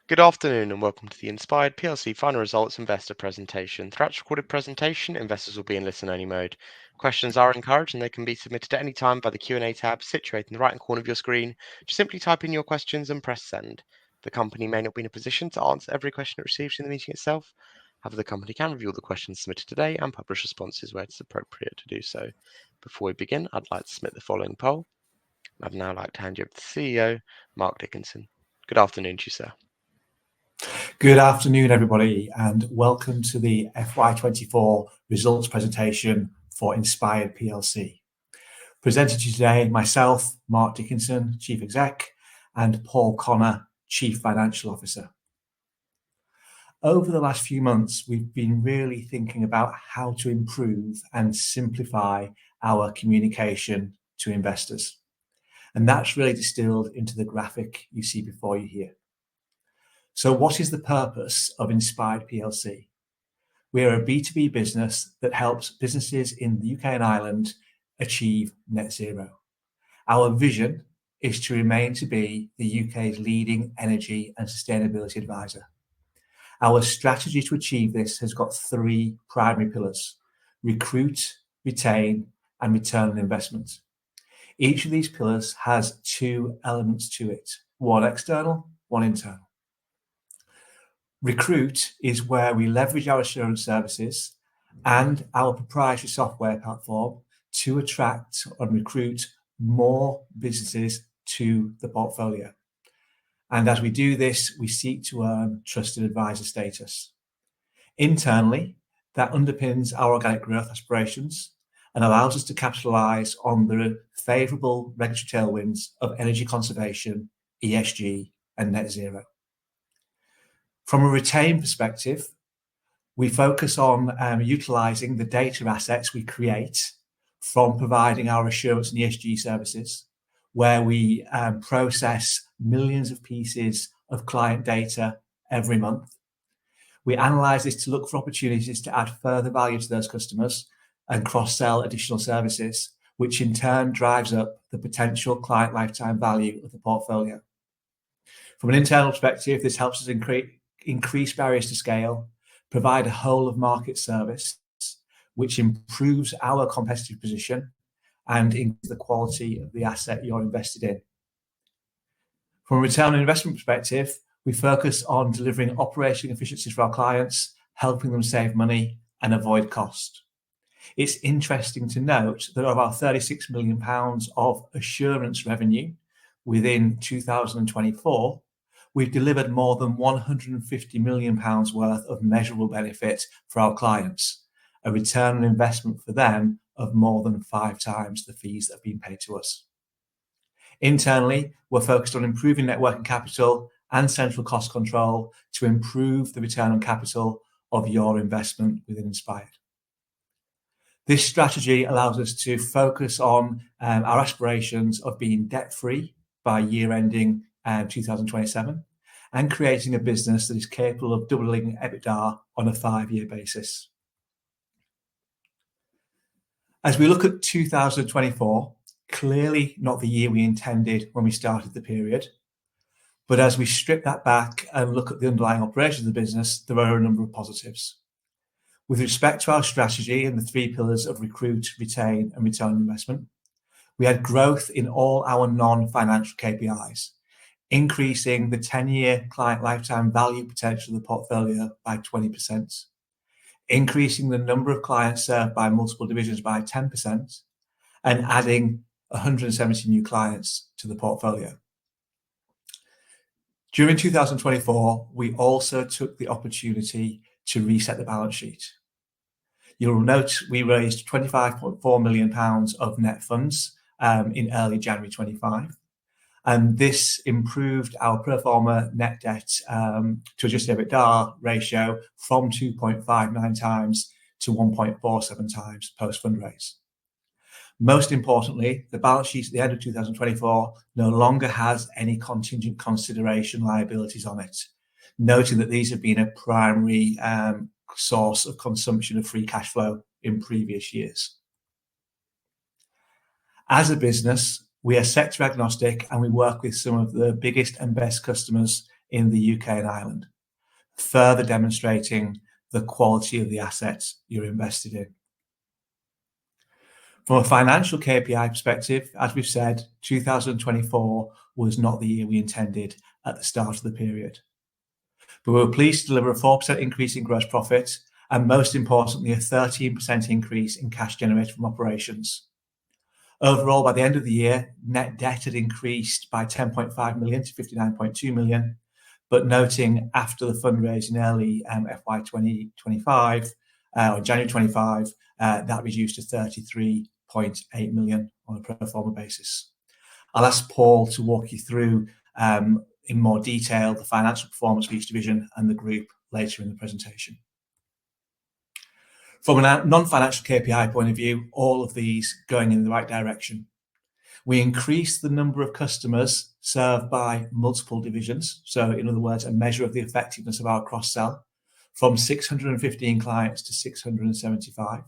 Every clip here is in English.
Good afternoon and welcome to the Inspired PLC Final Results Investor Presentation. Throughout the recorded presentation, investors will be in listen-only mode. Questions are encouraged and they can be submitted at any time by the Q&A tab situated in the right-hand corner of your screen. Just simply type in your questions and press send. The company may not be in a position to answer every question it receives in the meeting itself. However, the company can review all the questions submitted today and publish responses where it is appropriate to do so. Before we begin, I'd like to submit the following poll. I'd now like to hand you over to the CEO, Mark Dickinson. Good afternoon to you, sir. Good afternoon, everybody, and welcome to the FY24 results presentation for Inspired PLC. Presented to you today, myself, Mark Dickinson, Chief Exec, and Paul Connor, Chief Financial Officer. Over the last few months, we've been really thinking about how to improve and simplify our communication to investors. And that's really distilled into the graphic you see before you here. So what is the purpose of Inspired PLC? We are a B2B business that helps businesses in the UK and Ireland achieve net zero. Our vision is to remain to be the UK's leading energy and sustainability advisor. Our strategy to achieve this has got three primary pillars: recruit, retain, and return on investment. Each of these pillars has two elements to it, one external, one internal. Recruit is where we leverage our assurance services and our proprietary software platform to attract and recruit more businesses to the portfolio. And as we do this, we seek to earn trusted advisor status. Internally, that underpins our organic growth aspirations and allows us to capitalise on the favourable regulatory tailwinds of energy conservation, ESG, and net zero. From a retain perspective, we focus on utilising the data assets we create from providing our assurance and ESG services, where we process millions of pieces of client data every month. We analyse this to look for opportunities to add further value to those customers and cross-sell additional services, which in turn drives up the potential client lifetime value of the portfolio. From an internal perspective, this helps us increase barriers to scale, provide a whole of market service, which improves our competitive position and increases the quality of the asset you're invested in. From a return on investment perspective, we focus on delivering operational efficiencies for our clients, helping them save money and avoid cost. It's interesting to note that of our £36 million of assurance revenue within 2024, we've delivered more than £150 million worth of measurable benefit for our clients, a return on investment for them of more than 5 times the fees that have been paid to us. Internally, we're focused on improving net working capital and central cost control to improve the return on capital of your investment within Inspired. This strategy allows us to focus on our aspirations of being debt-free by year ending 2027 and creating a business that is capable of doubling EBITDA on a 5-year basis. As we look at 2024, clearly not the year we intended when we started the period, but as we strip that back and look at the underlying operations of the business, there are a number of positives. With respect to our strategy and the 3 pillars of recruit, retain, and return on investment, we had growth in all our non-financial KPIs, increasing the 10-year client lifetime value potential of the portfolio by 20%, increasing the number of clients served by multiple divisions by 10%, and adding 170 new clients to the portfolio. During 2024, we also took the opportunity to reset the balance sheet. You'll note we raised £25.4 million of net funds in early January 25, and this improved our pro forma net debt to adjusted EBITDA ratio from 2.59 times to 1.47 times post-fundraise. Most importantly, the balance sheet at the end of 2024 no longer has any contingent consideration liabilities on it, noting that these have been a primary source of consumption of free cash flow in previous years. As a business, we are sector agnostic and we work with some of the biggest and best customers in the UK and Ireland, further demonstrating the quality of the assets you're invested in. From a financial KPI perspective, as we've said, 2024 was not the year we intended at the start of the period. But we were pleased to deliver a 4% increase in gross profit and, most importantly, a 13% increase in cash generated from operations. Overall, by the end of the year, net debt had increased by 10.5 million to 59.2 million, but noting after the fundraise in early FY 2025, or January 25, that reduced to 33.8 million on a pro forma basis. I'll ask Paul to walk you through in more detail the financial performance of each division and the group later in the presentation. From a non-financial KPI point of view, all of these going in the right direction. We increased the number of customers served by multiple divisions. So in other words, a measure of the effectiveness of our cross-sell from 615 clients to 675.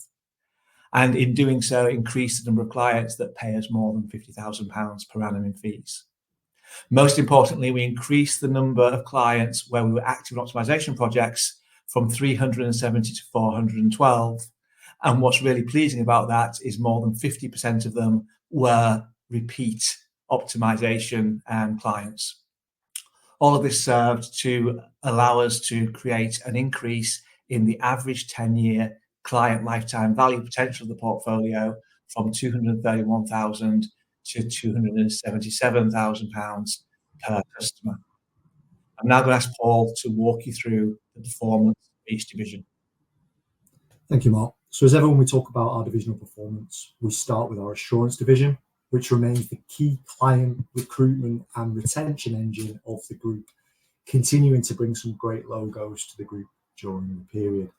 And in doing so, increased the number of clients that pay us more than £50,000 per annum in fees. Most importantly, we increased the number of clients where we were active in optimization projects from 370 to 412. And what's really pleasing about that is more than 50% of them were repeat optimization clients. All of this served to allow us to create an increase in the average 10-year client lifetime value potential of the portfolio from 231,000 to 277,000 pounds per customer. I'm now going to ask Paul to walk you through the performance of each division. Thank you, Mark. So as ever, when we talk about our divisional performance, we start with our assurance division, which remains the key client recruitment and retention engine of the group, continuing to bring some great logos to the group during the period.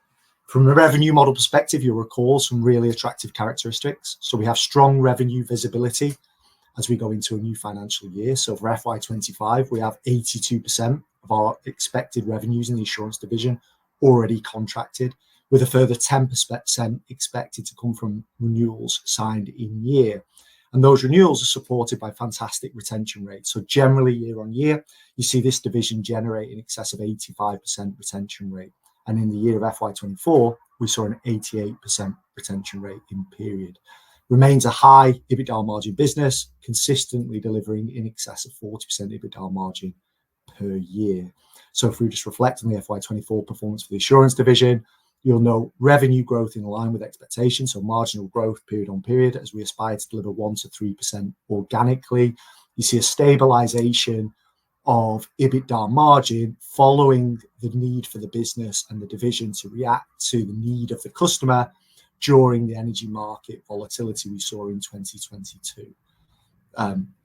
From a revenue model perspective, you'll recall some really attractive characteristics. So we have strong revenue visibility as we go into a new financial year. So for FY25, we have 82% of our expected revenues in the assurance division already contracted, with a further 10% expected to come from renewals signed in year. And those renewals are supported by fantastic retention rates. So generally, year on year, you see this division generate in excess of 85% retention rate. And in the year of FY24, we saw an 88% retention rate in period. Remains a high EBITDA margin business, consistently delivering in excess of 40% EBITDA margin per year. So if we just reflect on the FY24 performance for the assurance division, you'll note revenue growth in line with expectations, so marginal growth period on period as we aspire to deliver 1 to 3% organically. You see a stabilization of EBITDA margin following the need for the business and the division to react to the need of the customer during the energy market volatility we saw in 2022.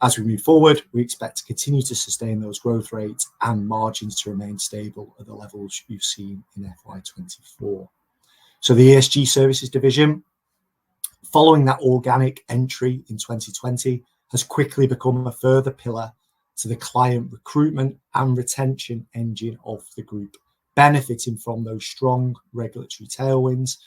As we move forward, we expect to continue to sustain those growth rates and margins to remain stable at the levels you've seen in FY24. So the ESG services division, following that organic entry in 2020, has quickly become a further pillar to the client recruitment and retention engine of the group, benefiting from those strong regulatory tailwinds.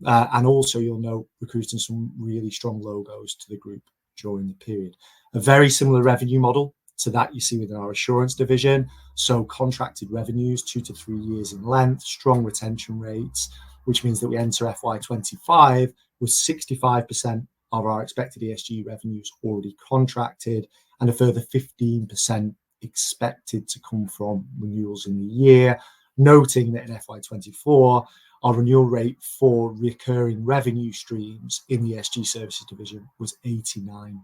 And also, you'll note, recruiting some really strong logos to the group during the period. A very similar revenue model to that you see within our assurance division. So contracted revenues, 2 to 3 years in length, strong retention rates, which means that we enter FY25 with 65% of our expected ESG revenues already contracted and a further 15% expected to come from renewals in the year. Noting that in FY24, our renewal rate for recurring revenue streams in the ESG services division was 89%.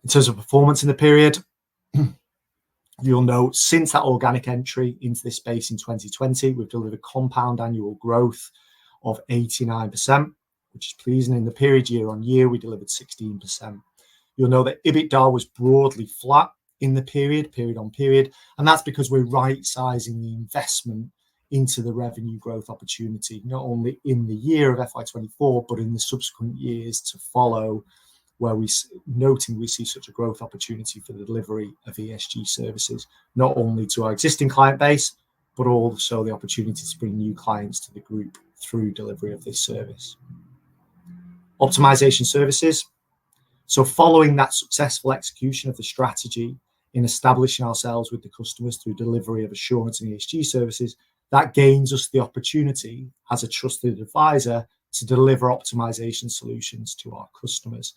In terms of performance in the period, you'll note since that organic entry into this space in 2020, we've delivered compound annual growth of 89%, which is pleasing. In the period year on year, we delivered 16%. You'll know that EBITDA was broadly flat in the period on period, and that's because we're right-sizing the investment into the revenue growth opportunity, not only in the year of FY24, but in the subsequent years to follow, where we see such a growth opportunity for the delivery of ESG services, not only to our existing client base, but also the opportunity to bring new clients to the group through delivery of this service. Optimization services. So following that successful execution of the strategy in establishing ourselves with the customers through delivery of assurance and ESG services, that gains us the opportunity as a trusted advisor to deliver optimization solutions to our customers.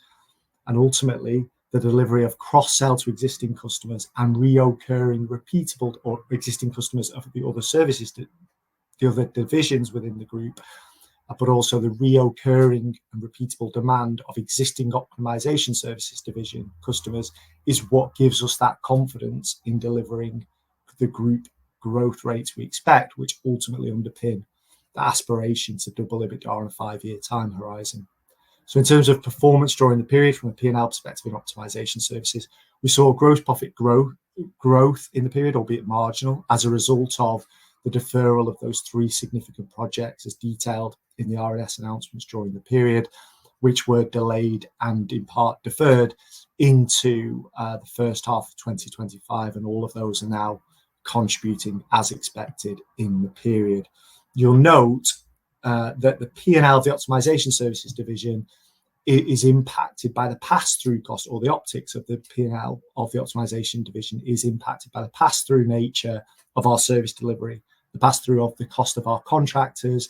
And ultimately, the delivery of cross-sell to existing customers and reoccurring repeatable or existing customers of the other services, the other divisions within the group, but also the reoccurring and repeatable demand of existing optimization services division customers is what gives us that confidence in delivering the group growth rates we expect, which ultimately underpin the aspiration to double EBITDA on a 5-year time horizon. So in terms of performance during the period, from a P&L perspective in optimization services, we saw gross profit growth in the period, albeit marginal, as a result of the deferral of those 3 significant projects as detailed in the RNS announcements during the period, which were delayed and in part deferred into the first half of 2025, and all of those are now contributing as expected in the period. You'll note that the P&L of the optimization services division is impacted by the pass-through cost, or the optics of the P&L of the optimization division is impacted by the pass-through nature of our service delivery, the pass-through of the cost of our contractors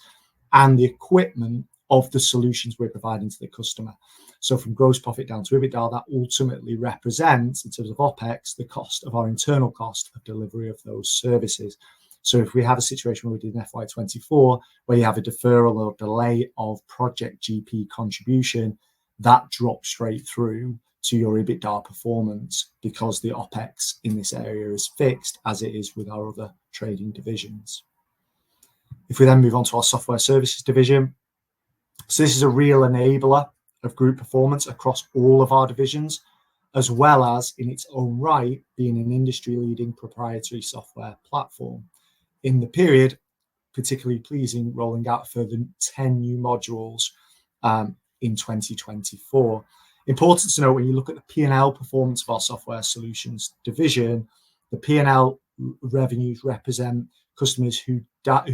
and the equipment of the solutions we're providing to the customer. So from gross profit down to EBITDA, that ultimately represents, in terms of OPEX, the cost of our internal cost of delivery of those services. So if we have a situation where we did in FY24, where you have a deferral or delay of project GP contribution, that drops straight through to your EBITDA performance because the OPEX in this area is fixed, as it is with our other trading divisions. If we then move on to our software services division, so this is a real enabler of group performance across all of our divisions, as well as in its own right being an industry-leading proprietary software platform. In the period, particularly pleasing, rolling out further 10 new modules in 2024. Important to note, when you look at the P&L performance of our software solutions division, the P&L revenues represent customers who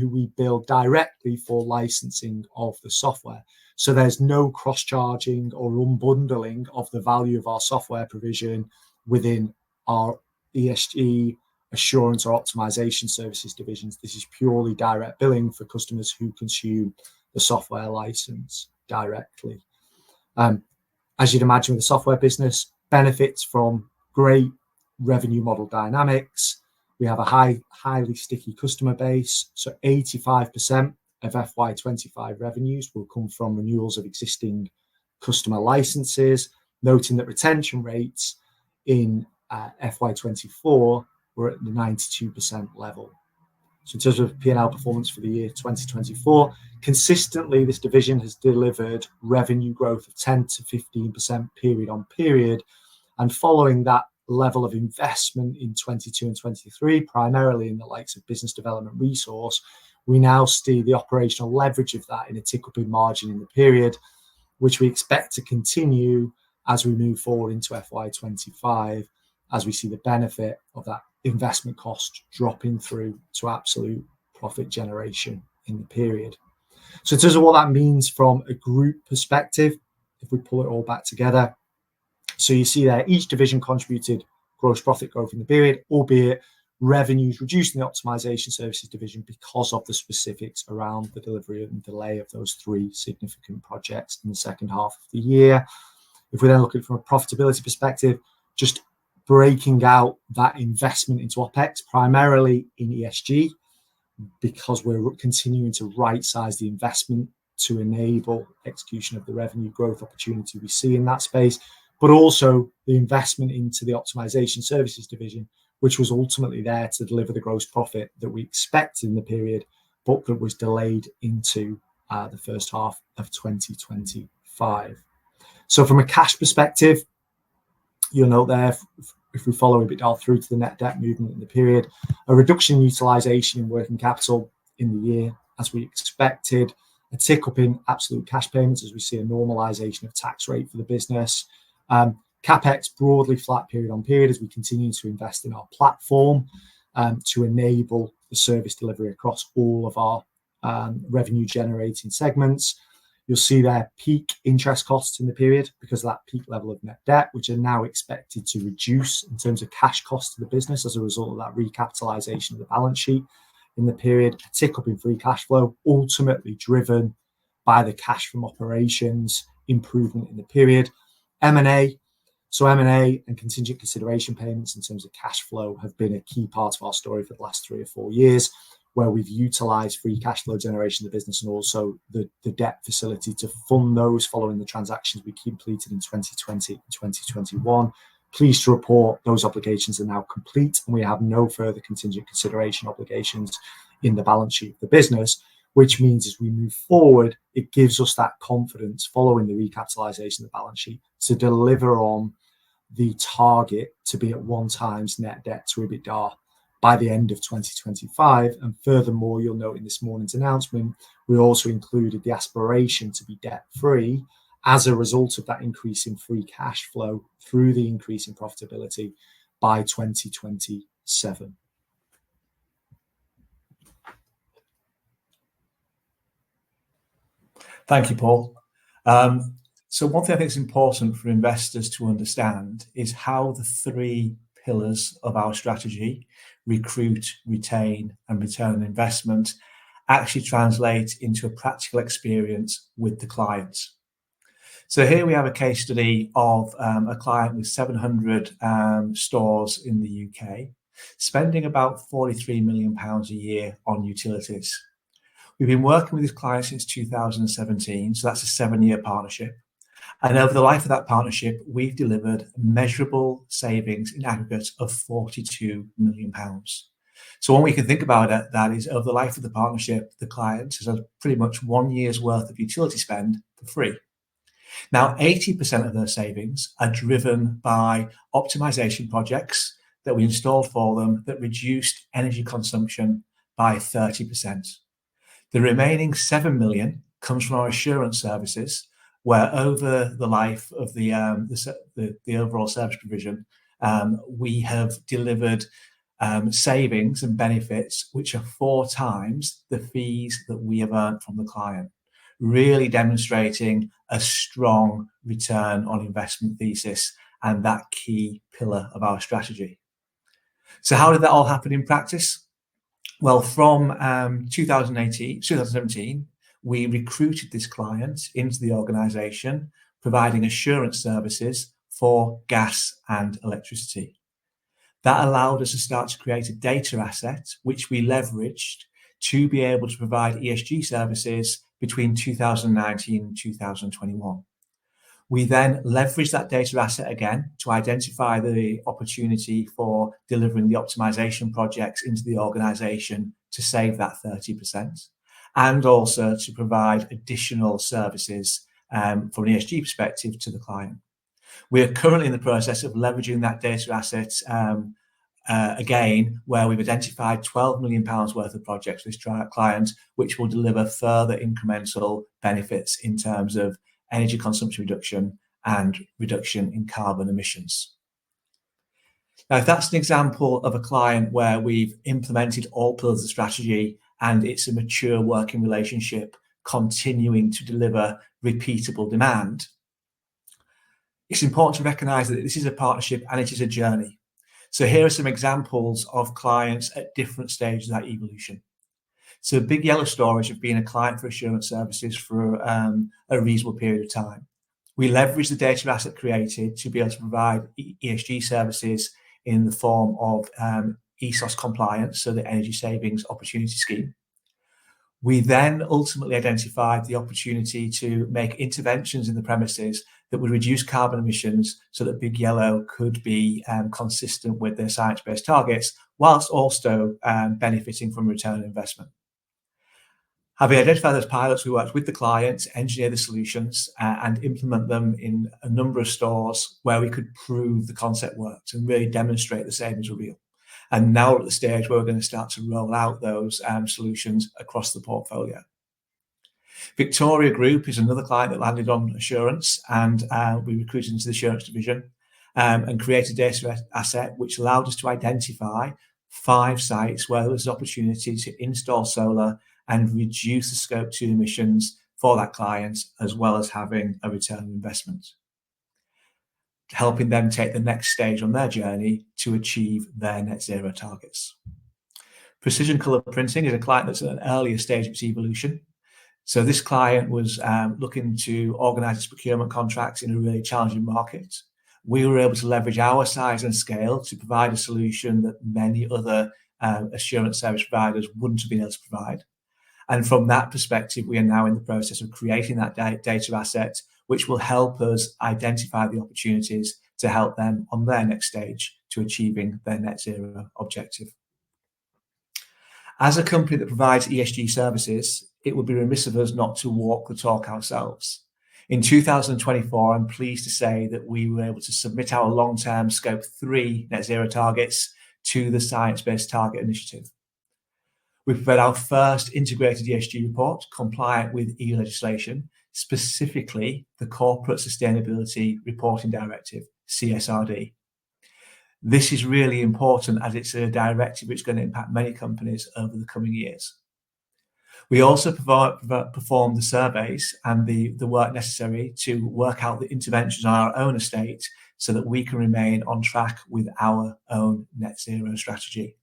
we bill directly for licensing of the software. So there's no cross-charging or unbundling of the value of our software provision within our ESG, assurance or optimization services divisions. This is purely direct billing for customers who consume the software license directly. As you'd imagine with the software business, benefits from great revenue model dynamics. We have a highly sticky customer base. So 85% of FY25 revenues will come from renewals of existing customer licenses, noting that retention rates in FY24 were at the 92% level. So in terms of P&L performance for the year 2024, consistently this division has delivered revenue growth of 10 to 15% period on period. And following that level of investment in 22 and 23, primarily in the likes of business development resource, we now see the operational leverage of that in a tick up in margin in the period, which we expect to continue as we move forward into FY25, as we see the benefit of that investment cost dropping through to absolute profit generation in the period. So in terms of what that means from a group perspective, if we pull it all back together, so you see there each division contributed gross profit growth in the period, albeit revenues reduced in the optimization services division because of the specifics around the delivery and delay of those 3 significant projects in the second half of the year. If we then look at it from a profitability perspective, just breaking out that investment into OPEX, primarily in ESG, because we're continuing to right-size the investment to enable execution of the revenue growth opportunity we see in that space, but also the investment into the optimization services division, which was ultimately there to deliver the gross profit that we expected in the period, but that was delayed into the first half of 2025. So from a cash perspective, you'll note there, if we follow EBITDA through to the net debt movement in the period, a reduction in utilization in working capital in the year, as we expected, a tick up in absolute cash payments as we see a normalization of tax rate for the business. CapEx broadly flat period on period as we continue to invest in our platform to enable the service delivery across all of our revenue generating segments. You'll see their peak interest costs in the period because of that peak level of net debt, which are now expected to reduce in terms of cash costs to the business as a result of that recapitalisation of the balance sheet in the period, a tick up in free cash flow, ultimately driven by the cash from operations improvement in the period. M&A. So M&A and contingent consideration payments in terms of cash flow have been a key part of our story for the last 3 or 4 years, where we've utilised free cash flow generation of the business and also the debt facility to fund those following the transactions we completed in 2020 and 2021. Pleased to report those obligations are now complete and we have no further contingent consideration obligations in the balance sheet of the business, which means as we move forward, it gives us that confidence following the recapitalisation of the balance sheet to deliver on the target to be at 1x net debt to EBITDA by the end of 2025. And furthermore, you'll note in this morning's announcement, we also included the aspiration to be debt-free as a result of that increase in free cash flow through the increase in profitability by 2027. Thank you, Paul. So one thing I think is important for investors to understand is how the 3 pillars of our strategy, recruit, retain, and return on investment, actually translate into a practical experience with the clients. So here we have a case study of a client with 700 stores in the UK, spending about £43 million a year on utilities. We've been working with this client since 2017, so that's a 7-year partnership. And over the life of that partnership, we've delivered measurable savings in aggregate of £42 million. So one we can think about it, that is over the life of the partnership, the client has had pretty much 1 year's worth of utility spend for free. Now, 80% of those savings are driven by optimization projects that we installed for them that reduced energy consumption by 30%. The remaining 7 million comes from our assurance services, where over the life of the overall service provision, we have delivered savings and benefits which are 4 times the fees that we have earned from the client, really demonstrating a strong return on investment thesis and that key pillar of our strategy. So how did that all happen in practice? Well, from 2017, we recruited this client into the organisation, providing assurance services for gas and electricity. That allowed us to start to create a data asset, which we leveraged to be able to provide ESG services between 2019 and 2021. We then leveraged that data asset again to identify the opportunity for delivering the optimization projects into the organisation to save that 30%, and also to provide additional services from an ESG perspective to the client. We are currently in the process of leveraging that data asset again, where we've identified £12 million worth of projects with this client, which will deliver further incremental benefits in terms of energy consumption reduction and reduction in carbon emissions. Now, if that's an example of a client where we've implemented all pillars of the strategy and it's a mature working relationship continuing to deliver repeatable demand, it's important to recognise that this is a partnership and it is a journey. So here are some examples of clients at different stages of that evolution. So Big Yellow Storage have been a client for assurance services for a reasonable period of time. We leverage the data asset created to be able to provide ESG services in the form of ESOS compliance, so the Energy Savings Opportunity Scheme. We then ultimately identified the opportunity to make interventions in the premises that would reduce carbon emissions so that Big Yellow could be consistent with their science-based targets, whilst also benefiting from return on investment. Having identified those pilots, we worked with the client to engineer the solutions and implement them in a number of stores where we could prove the concept worked and really demonstrate the savings were real. And now we're at the stage where we're going to start to roll out those solutions across the portfolio. Victoria Group is another client that landed on assurance, and we recruited into the assurance division and created a data asset which allowed us to identify 5 sites where there was an opportunity to install solar and reduce the scope 2 emissions for that client, as well as having a return on investment, helping them take the next stage on their journey to achieve their net zero targets. Precision Colour Printing is a client that's at an earlier stage of its evolution. So this client was looking to organise its procurement contracts in a really challenging market. We were able to leverage our size and scale to provide a solution that many other assurance service providers wouldn't have been able to provide. And from that perspective, we are now in the process of creating that data asset, which will help us identify the opportunities to help them on their next stage to achieving their net zero objective. As a company that provides ESG services, it would be remiss of us not to walk the talk ourselves. In 2024, I'm pleased to say that we were able to submit our long-term Scope 3 net zero targets to the Science Based Target Initiative. We prepared our first integrated ESG report compliant with EU legislation, specifically the Corporate Sustainability Reporting Directive, CSRD. This is really important as it's a directive which is going to impact many companies over the coming years. We also perform the surveys and the work necessary to work out the interventions on our own estate so that we can remain on track with our own net zero strategy.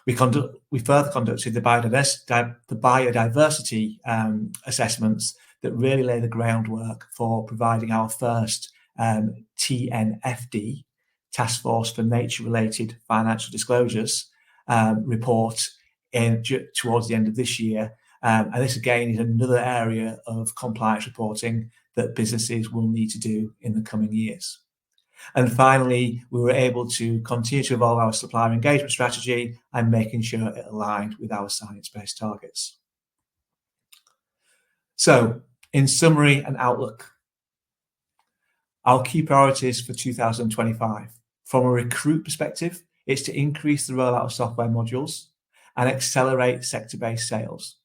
We further conducted the biodiversity assessments that really lay the groundwork for providing our first TNFD, Task Force for Nature-Related Financial Disclosures report towards the end of this year. And this again is another area of compliance reporting that businesses will need to do in the coming years. And finally, we were able to continue to evolve our supplier engagement strategy and making sure it aligned with our science-based targets. So, in summary and outlook, our key priorities for 2025. From a recruit perspective, it's to increase the rollout of software modules and accelerate sector-based sales.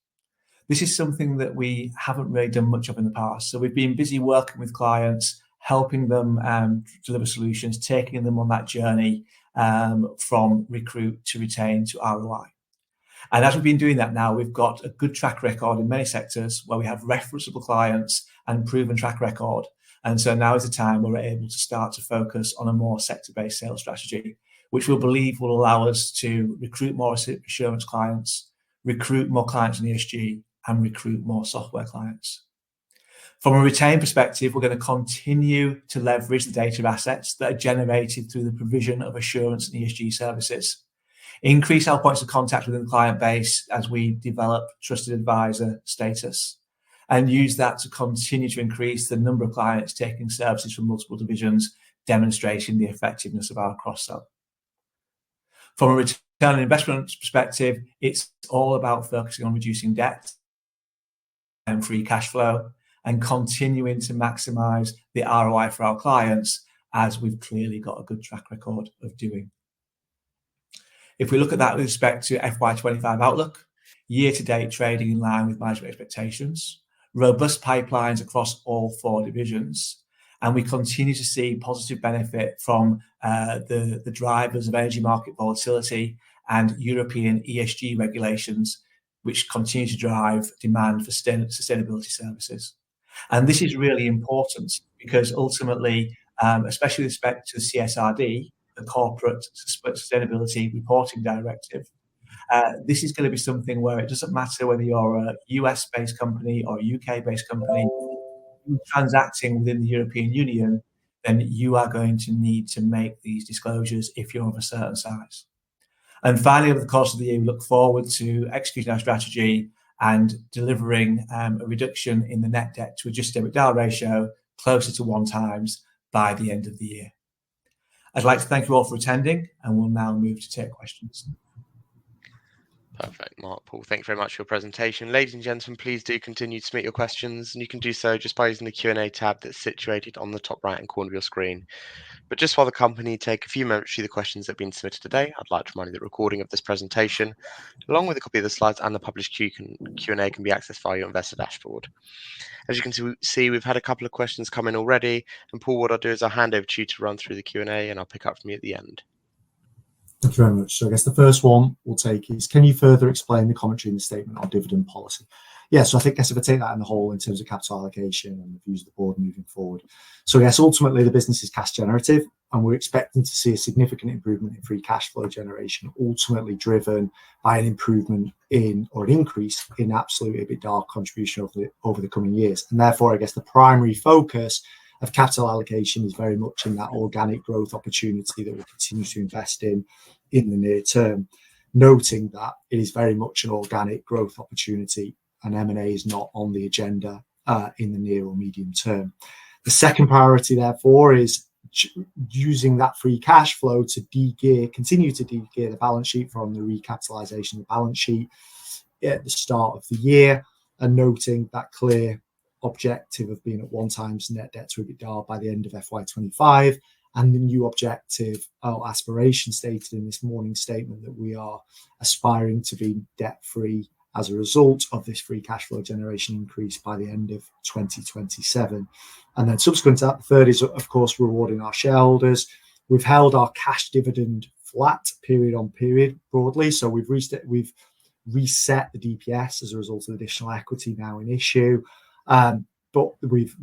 This is something that we haven't really done much of in the past. So we've been busy working with clients, helping them deliver solutions, taking them on that journey from recruit to retain to ROI. And as we've been doing that now, we've got a good track record in many sectors where we have referenceable clients and proven track record. And so now is the time where we're able to start to focus on a more sector-based sales strategy, which we believe will allow us to recruit more assurance clients, recruit more clients in ESG, and recruit more software clients. From a retain perspective, we're going to continue to leverage the data assets that are generated through the provision of assurance and ESG services, increase our points of contact within the client base as we develop trusted advisor status, and use that to continue to increase the number of clients taking services from multiple divisions, demonstrating the effectiveness of our cross-sell. From a return on investment perspective, it's all about focusing on reducing debt and free cash flow and continuing to maximize the ROI for our clients, as we've clearly got a good track record of doing. If we look at that with respect to FY25 outlook, year-to-date trading in line with management expectations, robust pipelines across all 4 divisions, and we continue to see positive benefit from the drivers of energy market volatility and European ESG regulations, which continue to drive demand for sustainability services. And this is really important because ultimately, especially with respect to the CSRD, the Corporate Sustainability Reporting Directive, this is going to be something where it doesn't matter whether you're a US-based company or a UK-based company, transacting within the European Union, then you are going to need to make these disclosures if you're of a certain size. And finally, over the course of the year, we look forward to executing our strategy and delivering a reduction in the net debt to adjusted EBITDA ratio closer to 1 times by the end of the year. I'd like to thank you all for attending, and we'll now move to take questions. Perfect, Mark, Paul. Thank you very much for your presentation. Ladies and gentlemen, please do continue to submit your questions, and you can do so just by using the Q&A tab that's situated on the top right-hand corner of your screen. But just while the company take a few moments to see the questions that have been submitted today, I'd like to remind you that the recording of this presentation, along with a copy of the slides and the published Q&A, can be accessed via your investor dashboard. As you can see, we've had a couple of questions come in already, and Paul, what I'll do is I'll hand over to you to run through the Q&A, and I'll pick up from you at the end. Thank you very much. So I guess the first one we'll take is, can you further explain the commentary in the statement on dividend policy? Yeah, so I think, if I take that in the whole in terms of capital allocation and the views of the board moving forward. So yes, ultimately the business is cash generative, and we're expecting to see a significant improvement in free cash flow generation, ultimately driven by an improvement in, or an increase in, absolute EBITDA contribution over the coming years. And therefore, I guess the primary focus of capital allocation is very much in that organic growth opportunity that we'll continue to invest in the near term, noting that it is very much an organic growth opportunity, and M&A is not on the agenda in the near or medium term. The second priority, therefore, is using that free cash flow to continue to de-gear the balance sheet from the recapitalisation of the balance sheet at the start of the year, and noting that clear objective of being at 1x net debt to EBITDA by the end of FY25, and the new objective or aspiration stated in this morning's statement that we are aspiring to be debt-free as a result of this free cash flow generation increase by the end of 2027. And then subsequent to that, the third is, of course, rewarding our shareholders. We've held our cash dividend flat period on period broadly. So we've reset the DPS as a result of additional equity now in issue. But we've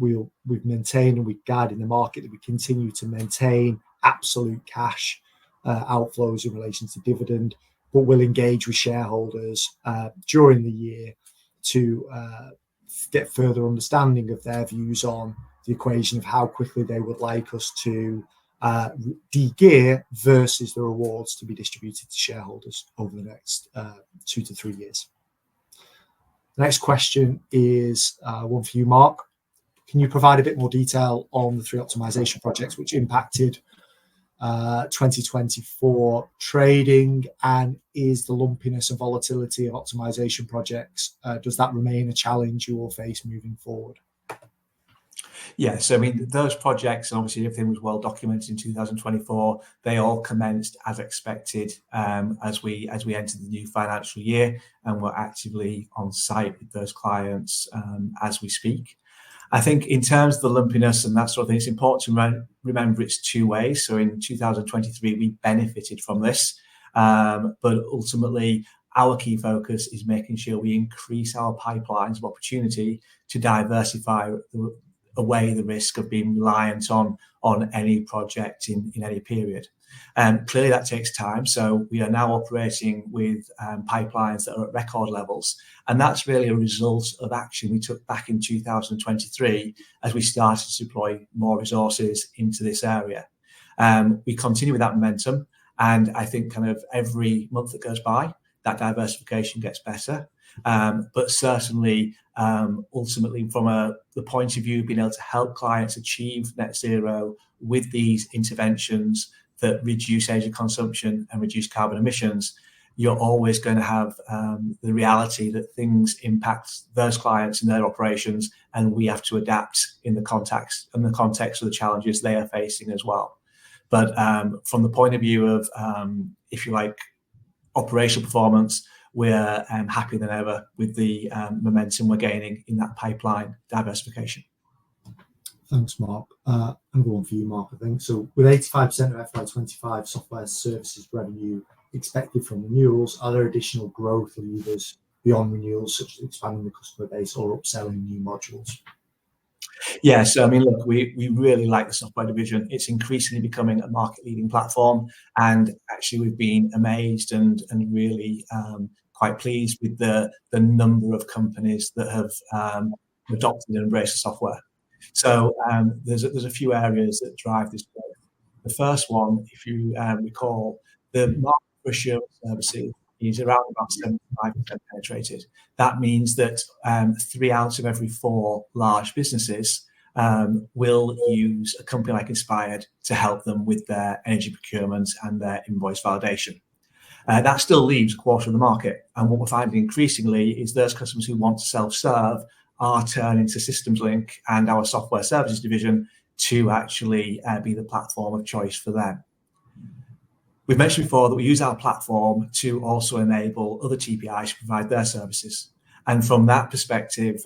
maintained, and we've guided the market that we continue to maintain absolute cash outflows in relation to dividend, but we'll engage with shareholders during the year to get further understanding of their views on the equation of how quickly they would like us to de-gear versus the rewards to be distributed to shareholders over the next 2 to 3 years. The next question is one for you, Mark. Can you provide a bit more detail on the 3 optimization projects which impacted 2024 trading, and is the lumpiness and volatility of optimization projects, does that remain a challenge you will face moving forward? Yes, I mean, those projects, and obviously everything was well documented in 2024, they all commenced as expected as we entered the new financial year, and we're actively on site with those clients as we speak. I think in terms of the lumpiness and that sort of thing, it's important to remember it's 2 ways. So in 2023, we benefited from this, but ultimately our key focus is making sure we increase our pipelines of opportunity to diversify away the risk of being reliant on any project in any period. Clearly that takes time. So we are now operating with pipelines that are at record levels. And that's really a result of action we took back in 2023 as we started to deploy more resources into this area. We continue with that momentum. And I think kind of every month that goes by, that diversification gets better. But certainly, ultimately, from the point of view of being able to help clients achieve net zero with these interventions that reduce energy consumption and reduce carbon emissions, you're always going to have the reality that things impact those clients and their operations, and we have to adapt in the context of the challenges they are facing as well. But from the point of view of, if you like, operational performance, we're happier than ever with the momentum we're gaining in that pipeline diversification. Thanks, Mark. I'm going for you, Mark, I think. So with 85% of FY25 software services revenue expected from renewals, are there additional growth levers beyond renewals, such as expanding the customer base or upselling new modules? Yes, I mean, look, we really like the software division. It's increasingly becoming a market-leading platform, and actually we've been amazed and really quite pleased with the number of companies that have adopted and embraced the software. So there's a few areas that drive this growth. The first one, if you recall, the market for assurance services is around about 75% penetrated. That means that 3 out of every 4 large businesses will use a company like Inspired to help them with their energy procurement and their invoice validation. That still leaves a quarter of the market. And what we're finding increasingly is those customers who want to self-serve are turning to Systems Link and our software services division to actually be the platform of choice for them. We've mentioned before that we use our platform to also enable other TPIs to provide their services. And from that perspective,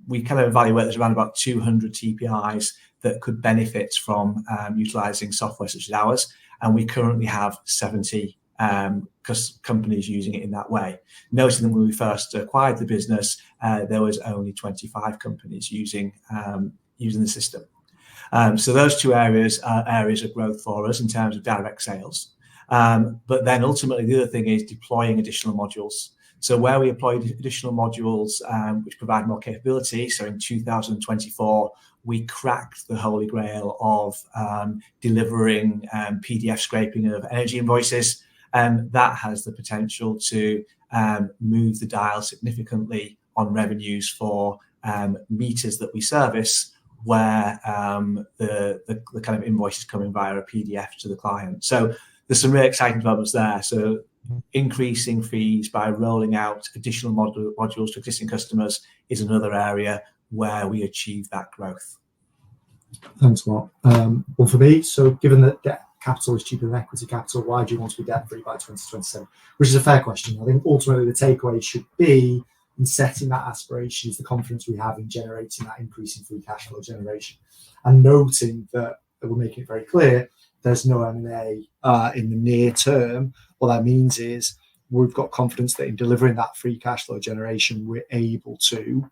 we kind of evaluate there's around about 200 TPIs that could benefit from utilising software such as ours. And we currently have 70 companies using it in that way. Noting that when we first acquired the business, there was only 25 companies using the system. So those two areas are areas of growth for us in terms of direct sales. But then ultimately the other thing is deploying additional modules. So where we deployed additional modules which provide more capability, so in 2024, we cracked the holy grail of delivering PDF scraping of energy invoices, and that has the potential to move the dial significantly on revenues for meters that we service, where the kind of invoice is coming via a PDF to the client. So there's some really exciting developments there. So increasing fees by rolling out additional modules to existing customers is another area where we achieve that growth. Thanks, Mark. One for me. So given that debt capital is cheaper than equity capital, why do you want to be debt-free by 2027? Which is a fair question. I think ultimately the takeaway should be in setting that aspiration is the confidence we have in generating that increase in free cash flow generation, and noting that we're making it very clear there's no M&A in the near term. What that means is we've got confidence that in delivering that free cash flow generation, we're able to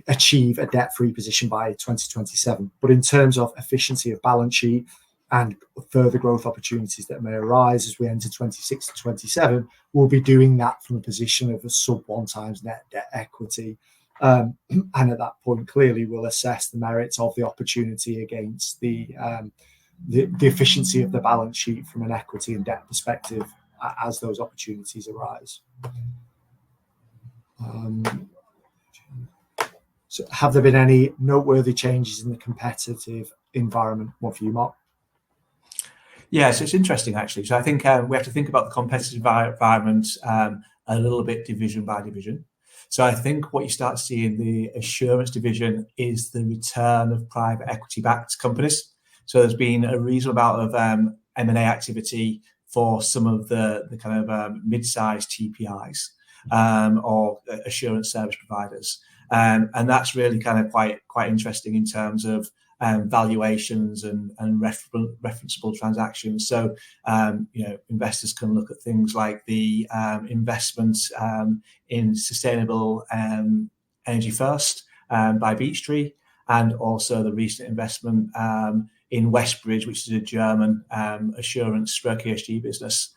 achieve a debt-free position by 2027. But in terms of efficiency of balance sheet and further growth opportunities that may arise as we enter 26 to 27, we'll be doing that from a position of a sub 1x net debt equity. And at that point, clearly, we'll assess the merits of the opportunity against the efficiency of the balance sheet from an equity and debt perspective as those opportunities arise. So have there been any noteworthy changes in the competitive environment? One for you, Mark. Yeah, so it's interesting actually. So I think we have to think about the competitive environment a little bit division by division. So I think what you start to see in the assurance division is the return of private equity-backed companies. So there's been a reasonable amount of M&A activity for some of the kind of mid-sized TPIs or assurance service providers. And that's really kind of quite interesting in terms of valuations and referenceable transactions. So investors can look at things like the investments in sustainable energy first by Beechtree, and also the recent investment in Westbridge, which is a German assurance ESG business.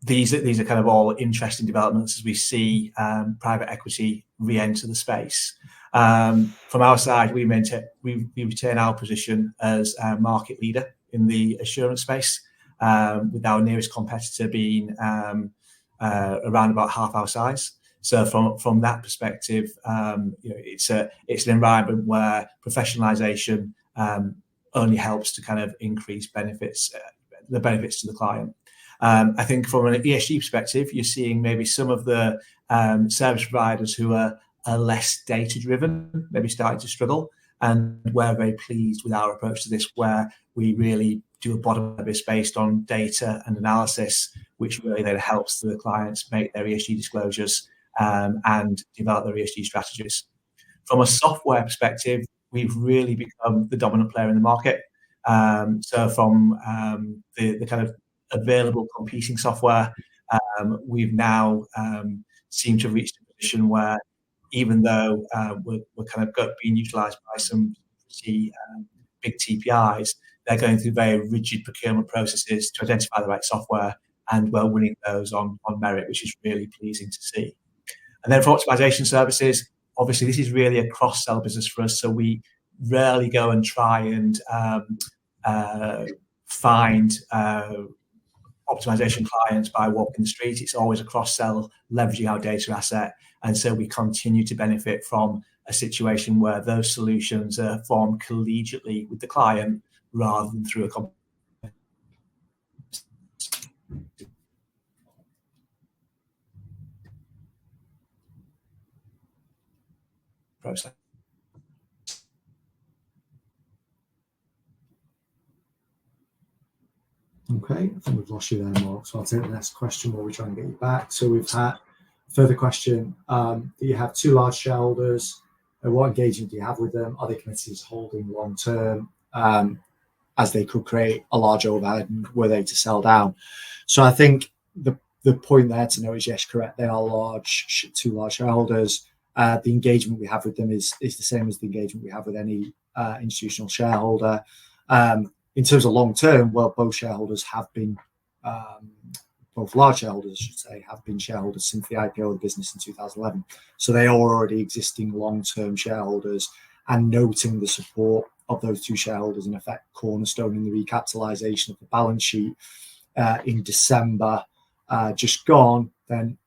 These are kind of all interesting developments as we see private equity re-enter the space. From our side, we retain our position as a market leader in the assurance space, with our nearest competitor being around about half our size. So from that perspective, it's an environment where professionalization only helps to kind of increase the benefits to the client. I think from an ESG perspective, you're seeing maybe some of the service providers who are less data-driven, maybe starting to struggle. And we're very pleased with our approach to this, where we really do a bottom of this based on data and analysis, which really then helps the clients make their ESG disclosures and develop their ESG strategies. From a software perspective, we've really become the dominant player in the market. So from the kind of available competing software, we've now seemed to reach a position where, even though we're kind of being utilised by some pretty big TPIs, they're going through very rigid procurement processes to identify the right software, and we're winning those on merit, which is really pleasing to see. And then for optimization services, obviously this is really a cross-sell business for us, so we rarely go and try and find optimization clients by walking the street. It's always a cross-sell, leveraging our data asset, and so we continue to benefit from a situation where those solutions are formed collegiately with the client rather than through a process. Okay, I think we've lost you there, Mark. So I'll take the next question while we try and get you back. So we've had a further question. You have two large shareholders. What engagement do you have with them? Are they committed to holding long term? as they could create a large overhead were they to sell down. So I think the point there to note is, yes, correct, they are two large shareholders. The engagement we have with them is the same as the engagement we have with any institutional shareholder. In terms of long term, well, both shareholders have been, both large shareholders, I should say, have been shareholders since the IPO of the business in 2011. So they are already existing long-term shareholders, and noting the support of those two shareholders, in effect, cornerstone in the recapitalisation of the balance sheet in December just gone, then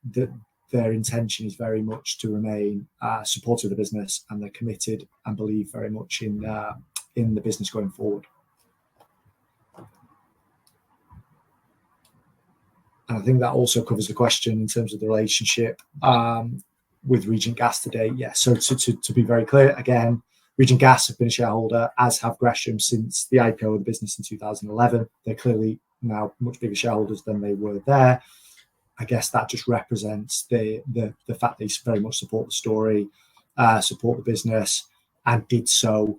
their intention is very much to remain supportive of the business, and they're committed and believe very much in the business going forward. And I think that also covers the question in terms of the relationship with Regent Gas today. Yes, so to be very clear, again, Regent Gas have been a shareholder, as have Gresham, since the IPO of the business in 2011. They're clearly now much bigger shareholders than they were there. I guess that just represents the fact they very much support the story, support the business, and did so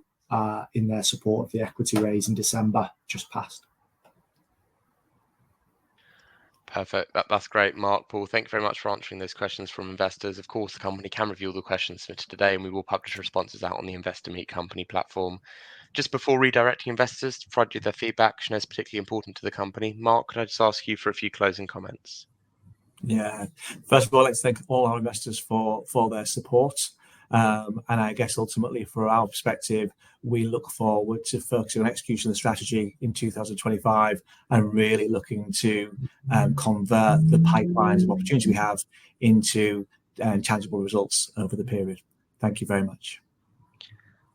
in their support of the equity raise in December just past. Perfect. That's great, Mark. Paul, thank you very much for answering those questions from investors. Of course, the company can review all the questions submitted today, and we will publish responses out on the Investor Meet Company platform. Just before redirecting investors to provide you their feedback, which is particularly important to the company, Mark, could I just ask you for a few closing comments? Yeah. First of all, let's thank all our investors for their support. And I guess ultimately, from our perspective, we look forward to focusing on execution of the strategy in 2025 and really looking to convert the pipelines of opportunity we have into tangible results over the period. Thank you very much.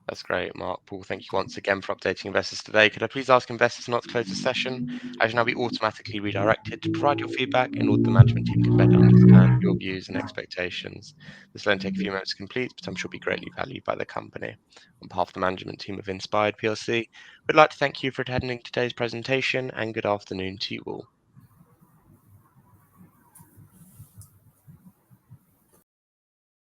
That's great, Mark. Paul, thank you once again for updating investors today. Could I please ask investors not to close the session, as you'll now be automatically redirected to provide your feedback in order the management team can better understand your views and expectations. This will only take a few minutes to complete, but I'm sure will be greatly valued by the company. On behalf of the management team of Inspired PLC, we'd like to thank you for attending today's presentation, and good afternoon to you all.